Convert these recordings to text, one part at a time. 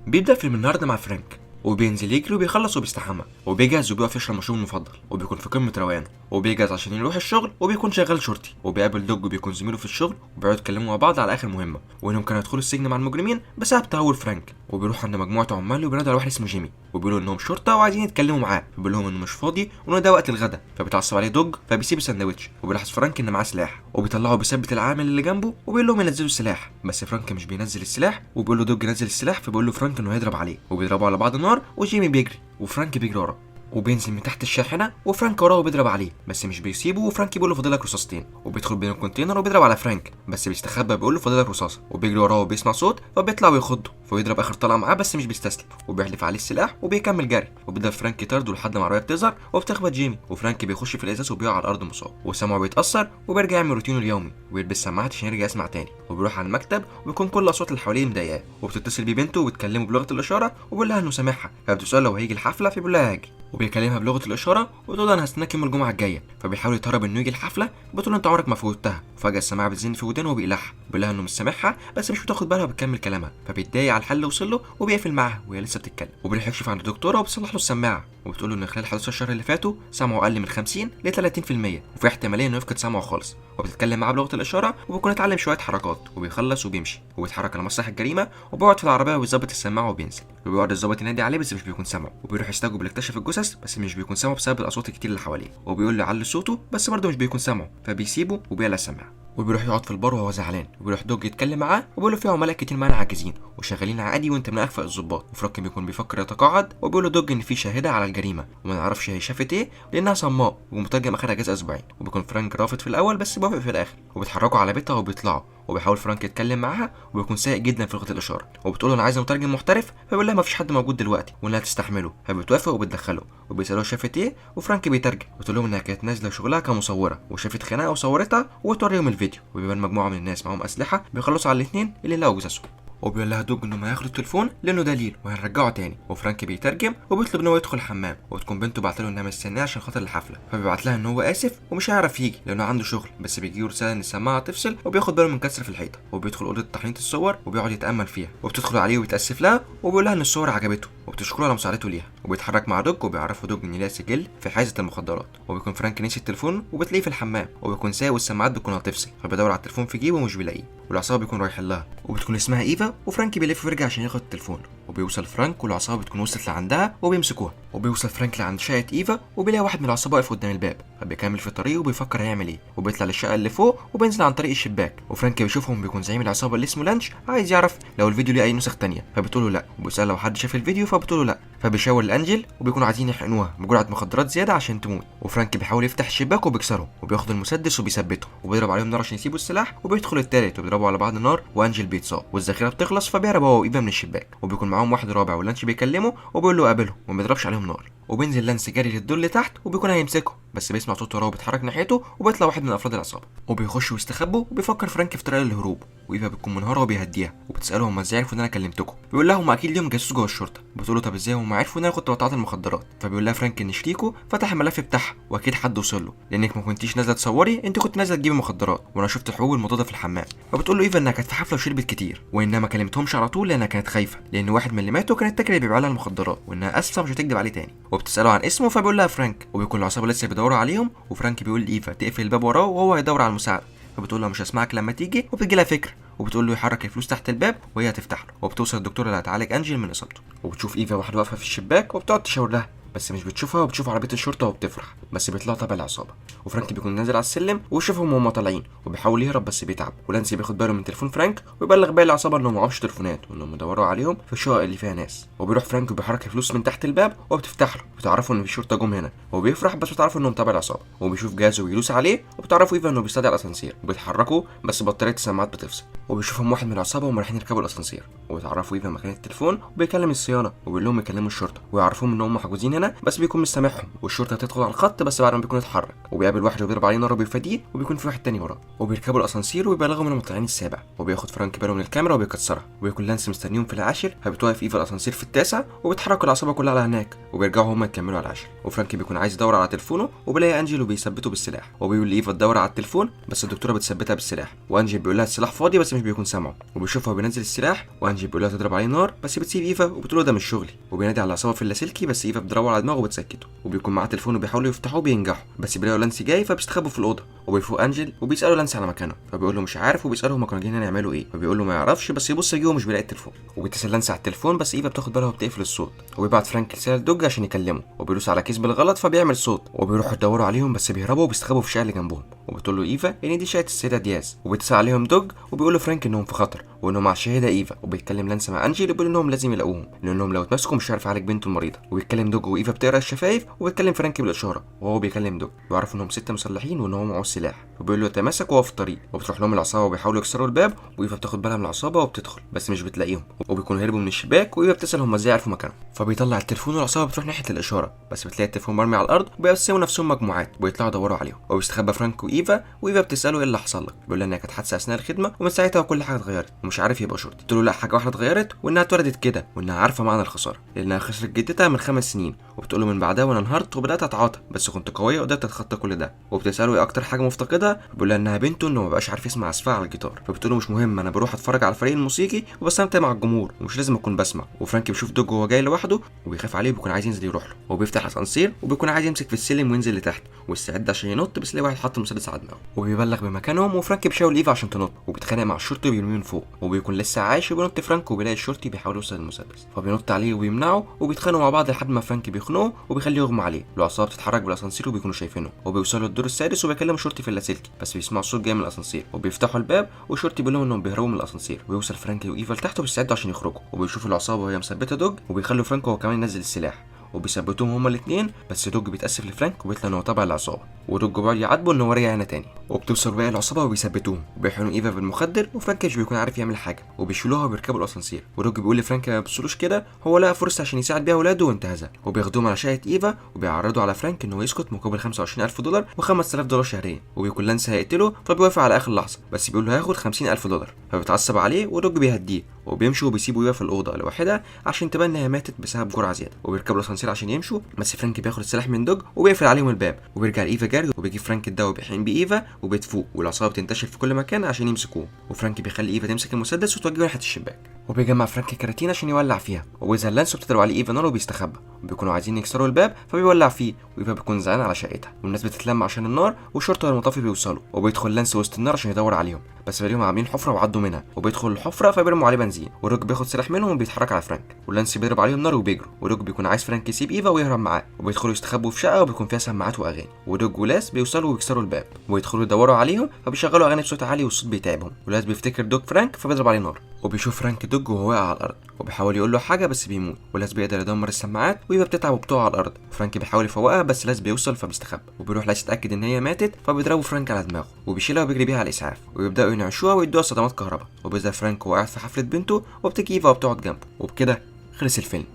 بيبدأ فيلم النهارده مع فرانك وبينزل يجري وبيخلص وبيستحمى وبيجهز وبيقف يشرب مشروبه المفضل وبيكون في قمة روقانه وبيجهز عشان يروح الشغل وبيكون شغال شرطي وبيقابل دوج وبيكون زميله في الشغل وبيقعدوا يتكلموا مع بعض على آخر مهمة وإنهم كانوا يدخلوا السجن مع المجرمين بسبب تهور فرانك. وبيروح عند مجموعة عمال وبينادوا على واحد اسمه جيمي وبيقولوا إنهم شرطة وعايزين يتكلموا معاه فبيقول لهم إنه مش فاضي وإنه ده وقت الغدا. فبيتعصب عليه دوج فبيسيب الساندوتش وبيلاحظ فرانك إن معاه سلاح وبيطلعه بيثبت العامل اللي جنبه وبيقول لهم ينزلوا السلاح بس فرانك مش بينزل السلاح وبيقول له دوج نزل السلاح فبيقول له فرانك إنه هيضرب عليه وبيضربوا على بعض نار وجيمي بيجري وفرانك بيجري وراه وبينزل من تحت الشاحنه وفرانك وراه وبيضرب عليه بس مش بيسيبه وفرانك بيقول له فاضلك رصاصتين وبيدخل بين الكونتينر وبيضرب على فرانك بس بيستخبى بيقول له فاضلك رصاصه وبيجري وراه وبيسمع صوت فبيطلع ويخضه فبيضرب اخر طلقه معاه بس مش بيستسلم وبيحلف عليه السلاح وبيكمل جري وبيبدا فرانك يطارده لحد ما العربيه بتظهر وبتخبط جيمي وفرانك بيخش في الازاز وبيقع على الارض مصاب وسمعه بيتاثر وبيرجع يعمل روتينه اليومي ويلبس سماعات عشان يرجع يسمع تاني وبيروح على المكتب وبيكون كل الاصوات اللي حواليه مضايقاه وبتتصل بيه بنته وبتكلمه بلغه الاشاره وبيقول لها انه سامعها فبتسال لو هيجي الحفله فبيقول لها هاجي وبيكلمها بلغه الاشاره وتقول انا هستناك يوم الجمعه الجايه فبيحاول يتهرب انه يجي الحفله بتقول انت عمرك ما فوتها وفجاه السماعه بتزن في ودانه وبيقلعها بيقول لها انه مش سامعها بس مش بتاخد بالها وبتكمل كلامها فبيتضايق على الحل اللي وصل له وبيقفل معاها وهي لسه بتتكلم وبيروح يكشف عند الدكتوره وبتصلح له السماعه وبتقول له ان خلال 11 شهر اللي فاتوا سمعه اقل من 50 ل 30% وفي احتماليه انه يفقد سمعه خالص وبتتكلم معاه بلغه الاشاره وبيكون اتعلم شويه حركات وبيخلص وبيمشي وبيتحرك على مسرح الجريمه وبيقعد في العربيه ويظبط السماعه وبينزل وبيقعد الظابط ينادي عليه بس مش بيكون سامعه وبيروح يستجوب لاكتشف الجثث بس مش بيكون سامعه بسبب الاصوات الكتير اللي حواليه وبيقول له علي صوته بس برضه مش بيكون سامعه فبيسيبه وبيقلع السماعه وبيروح يقعد في البار وهو زعلان وبيروح دوج يتكلم معاه وبيقول له في عملاء كتير معانا عاجزين وشغالين عادي وانت من اكفأ الظباط وفرانك بيكون بيفكر يتقاعد وبيقول له دوج ان في شاهده على الجريمه وما نعرفش هي شافت ايه لانها صماء ومترجم اخر اجازه اسبوعين وبيكون فرانك رافض في الاول بس بيوافق في الاخر وبيتحركوا على بيتها وبيطلعوا وبيحاول فرانك يتكلم معاها وبيكون سيء جدا في لغه الاشاره وبتقول له انا عايزه مترجم محترف فبيقول لها مفيش حد موجود دلوقتي وانها تستحمله فبتوافق وبتدخله وبيسالوها شافت ايه وفرانك بيترجم بتقول لهم انها كانت نازله شغلها كمصوره وشافت خناقه وصورتها وتوريهم الفيديو وبيبان مجموعه من الناس معاهم اسلحه بيخلصوا على الاثنين اللي لقوا جثثهم وبيقول لها دوج انه ما ياخد التليفون لانه دليل وهنرجعه تاني وفرانك بيترجم وبيطلب ان هو يدخل الحمام وتكون بنته بعت له انها مستنيه عشان خاطر الحفله فبيبعت لها ان هو اسف ومش هيعرف يجي لانه عنده شغل بس بيجي رساله ان السماعه هتفصل وبياخد باله من كسر في الحيطه وبيدخل اوضه تحنيط الصور وبيقعد يتامل فيها وبتدخل عليه وبيتاسف لها وبيقول لها ان الصور عجبته وبتشكره على مساعدته ليها وبيتحرك مع دوج وبيعرفوا دوج ان ليها سجل في حيزه المخدرات وبيكون فرانك نسي التليفون وبتلاقيه في الحمام وبيكون سايق والسماعات بتكون هتفصل فبيدور على التليفون في جيبه ومش بيلاقيه والعصابه بيكون رايح لها وبتكون اسمها ايفا وفرانك بيلف ويرجع عشان ياخد التليفون وبيوصل فرانك والعصابه بتكون وصلت لعندها وبيمسكوها وبيوصل فرانك لعند شقه ايفا وبيلاقي واحد من العصابه واقف قدام الباب فبيكمل في الطريق وبيفكر هيعمل ايه وبيطلع للشقه اللي فوق وبينزل عن طريق الشباك وفرانك بيشوفهم بيكون زعيم العصابه اللي اسمه لانش عايز يعرف لو الفيديو ليه اي نسخ تانية فبتقول له لا وبيسال لو حد شاف الفيديو فبتقول له لا فبيشاور لانجل وبيكونوا عايزين يحقنوها بجرعه مخدرات زياده عشان تموت وفرانك بيحاول يفتح الشباك وبيكسره وبياخد المسدس وبيثبته وبيضرب عليهم نار عشان يسيبوا السلاح وبيدخل التالت وبيضربوا على بعض نار وانجل بيتصاب والذخيره بتخلص فبيهرب هو وايفا من الشباك وبيكون معاهم واحد رابع ولانش بيكلمه وبيقول له قابله وما بيضربش عليهم نار وبينزل لانس جري للدور لتحت وبيكون هيمسكه بس بيسمع صوت وراه وبيتحرك ناحيته وبيطلع واحد من افراد العصابه وبيخش ويستخبوا وبيفكر فرانك في طريقه للهروب وايفا بتكون منهاره وبيهديها وبتساله هم ازاي عرفوا ان انا كلمتكم بيقول لها هم اكيد ليهم جاسوس جوه الشرطه بتقول له طب ازاي هم عرفوا ان انا كنت بتعاطى المخدرات فبيقول لها فرانك ان شريكه فتح الملف بتاعها واكيد حد وصل له لانك ما كنتيش نازله تصوري انت كنت نازله تجيبي مخدرات وانا شفت الحبوب المضاده في الحمام فبتقول له ايفا انها كانت في حفله وشربت كتير وانها ما كلمتهمش على طول لانها كانت خايفه لان واحد من اللي ماتوا كان التاجر اللي بيبيع لها المخدرات وانها اسفه مش هتكذب عليه تاني وبتساله عن اسمه فبيقول لها فرانك وبيكون العصابه لسه بيدوروا عليهم وفرانك بيقول لايفا تقفل الباب وراه وهو هيدور على المساعده فبتقول له مش هسمعك لما تيجي وبتجي لها فكره وبتقول له يحرك الفلوس تحت الباب وهي هتفتح له وبتوصل الدكتوره اللي هتعالج انجل من اصابته وبتشوف ايفا واحده واقفه في الشباك وبتقعد تشاور لها بس مش بتشوفها وبتشوف عربيه الشرطه وبتفرح بس بيطلع تبع العصابه وفرانك بيكون نازل على السلم ويشوفهم وهم طالعين وبيحاول يهرب بس بيتعب ولانسي بياخد باله من تليفون فرانك ويبلغ باقي العصابه انهم معهمش تليفونات وانهم بيدوروا عليهم في الشقق اللي فيها ناس وبيروح فرانك وبيحرك الفلوس من تحت الباب وبتفتح له بتعرفوا ان في شرطه جم هنا وبيفرح بس بتعرفوا انهم تبع العصابه وبيشوف جهازه ويدوس عليه وبتعرفوا ايفا انه بيستدعي الاسانسير وبيتحركوا بس بطاريه السماعات بتفصل وبيشوفهم واحد من العصابه وهم رايحين يركبوا الاسانسير وبتعرفوا ايفا مكان التليفون وبيكلم الصيانه وبيقول لهم يكلموا الشرطه ويعرفوهم ان هم محجوزين هنا بس بيكون مش سامعهم والشرطه هتدخل على الخط بس بعد ما بيكون اتحرك وبيقابل واحد وبيضرب عليه نار وبيفاديه وبيكون في واحد تاني وراه وبيركبوا الاسانسير وبيبلغوا من المطلعين السابع وبياخد فرانك باله من الكاميرا وبيكسرها وبيكون لانس مستنيهم في العاشر فبتوقف ايفا الاسانسير في التاسع وبتحرك العصابه كلها على هناك وبيرجعوا هم يكملوا على العاشر وفرانك بيكون عايز يدور على تليفونه وبيلاقي انجل وبيثبته بالسلاح وبيقول لايفا تدور على التليفون بس الدكتوره بتثبتها بالسلاح وانجل بيقول لها السلاح فاضي بس مش بيكون سامعه، وبيشوفها وبينزل السلاح، وانجي بيقول لها تضرب عليه نار بس بتسيب ايفا وبتقول له ده مش شغلي، وبينادي على العصابه في اللاسلكي بس ايفا بتضربه على دماغه وبتسكته، وبيكون معاه تليفون وبيحاولوا يفتحوه بينجحوا، بس بيلاقوا لانسي جاي فبيستخبوا في الاوضه، وبيفوق انجل وبيسالوا لانسي على مكانه، فبيقول له مش عارف، وبيساله هما كانوا جايين هنا يعملوا ايه، فبيقول له ما يعرفش، بس يبص جوه مش بيلاقي التليفون، وبيتصل لانسي على التليفون بس ايفا بتاخد بالها وبتقفل الصوت، وبيبعت فرانك رساله لدوج عشان يكلمه، وبيدوس على كيس بالغلط فبيعمل صوت، وبيروحوا يدوروا عليهم بس بيهربوا وبيستخبوا في الشقه اللي جنبهم، وبتقول له ايفا ان دي شقه السيده دياز، وبيتصل عليهم دوج وبيقول له فرانك انهم في خطر وانهم مع الشهيده ايفا، وبيتكلم لانسي مع انجي اللي بيقول انهم لازم يلاقوهم لانهم لو اتمسكوا مش هيعرف يعالج بنته المريضه، وبيتكلم دوج وايفا بتقرا الشفايف، وبيتكلم فرانك بالاشاره وهو بيكلم دوج، ويعرف انهم 6 مسلحين وان هو معاه سلاح، وبيقول له تماسك وهو في الطريق، وبتروح لهم العصابه وبيحاولوا يكسروا الباب، وايفا بتاخد بالها من العصابه وبتدخل بس مش بتلاقيهم، وبيكونوا هربوا من الشباك، وايفا بتسال هم ازاي عرفوا مكانهم، فبيطلع التليفون والعصابه بتروح ناحيه الاشاره بس بتلاقي التليفون مرمي على الارض، وبيقسموا نفسهم مجموعات ويطلعوا يدوروا عليهم، وبيستخبى فرانك وايفا بتساله ايه اللي حصل لك، بيقول لها انها كانت حادثه اثناء الخدمه ومن ساعتها كل حاجه اتغيرت ومش عارف يبقى شرطي، قلت له لا حاجه واحده اتغيرت وانها اتولدت كده وانها عارفه معنى الخساره لانها خسرت جدتها من 5 سنين، وبتقول له من بعدها وانا انهارت وبدات اتعاطى بس كنت قويه وقدرت اتخطى كل ده، وبتساله ايه اكتر حاجه مفتقدها، بيقول لها انها بنته انه ما بقاش عارف يسمع عزفها على الجيتار، فبتقول له مش مهم انا بروح اتفرج على الفريق الموسيقي وبستمتع مع الجمهور ومش لازم اكون بسمع، وفرانك بيشوف دوج وهو جاي لوحده وبيخاف عليه وبيكون عايز ينزل يروح له، وبيفتح الاسانسير وبيكون عايز يمسك في السلم وينزل لتحت ويستعد عشان ينط بس يلاقي واحد حط مسدس على دماغه، وبيبلغ بمكانهم، وفرانك بيشاور ايفا عشان تنط وبيتخانق مع الشرطي وبيرميه من فوق، وبيكون لسه عايش وبينط فرانك وبيلاقي الشرطي بيحاول يوصل للمسدس، فبينط عليه وبيمنعه وبيتخانقوا مع بعض لحد ما فرانك بيخنقه وبيخليه يغمى عليه، العصابه بتتحرك بالاسانسير وبيكونوا شايفينه، وبيوصلوا للدور السادس وبيكلموا شرطي في اللاسلكي بس بيسمعوا صوت جاي من الاسانسير، وبيفتحوا الباب والشرطي بيقول لهم انهم بيهربوا من الاسانسير، ويوصل فرانك وايفا لتحت وبيستعدوا عشان يخرجوا، وبيشوفوا العصابه وهي مثبته دوج وبيخلوا فرانك هو كمان ينزل السلاح، وبيثبتوهم هما الاثنين بس دوج بيتاسف لفرانك وبيطلع ان هو تبع العصابه، ودوج بيقعد يعاتبه ان هو رجع هنا تاني، وبتوصل باقي العصابه وبيثبتوهم وبيحقنوا ايفا بالمخدر، وفرانك مش بيكون عارف يعمل حاجه وبيشيلوها وبيركبوا الاسانسير، ودوج بيقول لفرانك ما تبصلوش كده هو لقى فرصه عشان يساعد بيها اولاده وانتهزها، وبياخدوهم على شقه ايفا وبيعرضوا على فرانك انه يسكت مقابل $25,000 و$5000 شهريا، وبيكون لانس هيقتله فبيوافق على اخر لحظه بس بيقول له هياخد $50,000، فبيتعصب عليه ودوج بيهديه وبيمشوا وبيسيبوا ايفا في الاوضه لوحدها عشان تبان انها ماتت بسبب جرعه زياده، وبيركبوا الاسانسير عشان يمشوا بس فرانك بياخد السلاح من دوج وبيقفل عليهم الباب، وبيرجع لايفا جري وبيجيب فرانك الدواء وبيحقن بايفا وبتفوق، والعصابه بتنتشر في كل مكان عشان يمسكوه، وفرانك بيخلي ايفا تمسك المسدس وتوجهه ناحيه الشباك، وبيجمع فرانك كراتين عشان يولع فيها، وبيظهر لانس وبتضرب عليه ايفا نار وبيستخبى، وبيكونوا عايزين يكسروا الباب فبيولع فيه، وايفا بيكون زعلان على شقتها، والناس بتتلم عشان النار، والشرطه والمطافي بيوصلوا، وبيدخل لانس وسط النار عشان يدور عليهم بس بيلاقيهم عاملين حفره وعدوا منها، وبيدخل الحفره فبيرموا عليه بنزين، والروك بياخد سلاح منهم وبيتحرك على فرانك، ولانس بيضرب عليهم نار وبيجروا، ودوج بيكون عايز فرانك يسيب ايفا ويهرب معاه، وبيدخلوا يستخبوا في شقه وبيكون فيها سماعات واغاني، ودوج ولاس بيوصلوا ويكسروا الباب ويدخلوا يدوروا عليهم، فبيشغلوا اغاني بصوت عالي والصوت بيتعبهم، ولاس بيفتكر دوج فرانك فبيضرب عليه نار، وبيشوف فرانك دوج وهو واقع على الارض وبيحاول يقول له حاجه بس بيموت، ولاس بيقدر يدمر السماعات، وايفا بتتعب وبتقع على الارض، فرانك بيحاول يفوقها بس لاس بيوصل فبيستخبى، وبيروح لاس يتاكد ان هي ماتت فبيضربوا فرانك على دماغه وبيشيلها وبيجري بيها على الاسعاف، ويبداوا ينعشوها ويدوها صدمات كهرباء، وبيظهر فرانك وهو قاعد في حفله بنته وبتيجي ايفا وبتقعد جنبه، وبكده خلص الفيلم.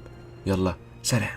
يلا سلام.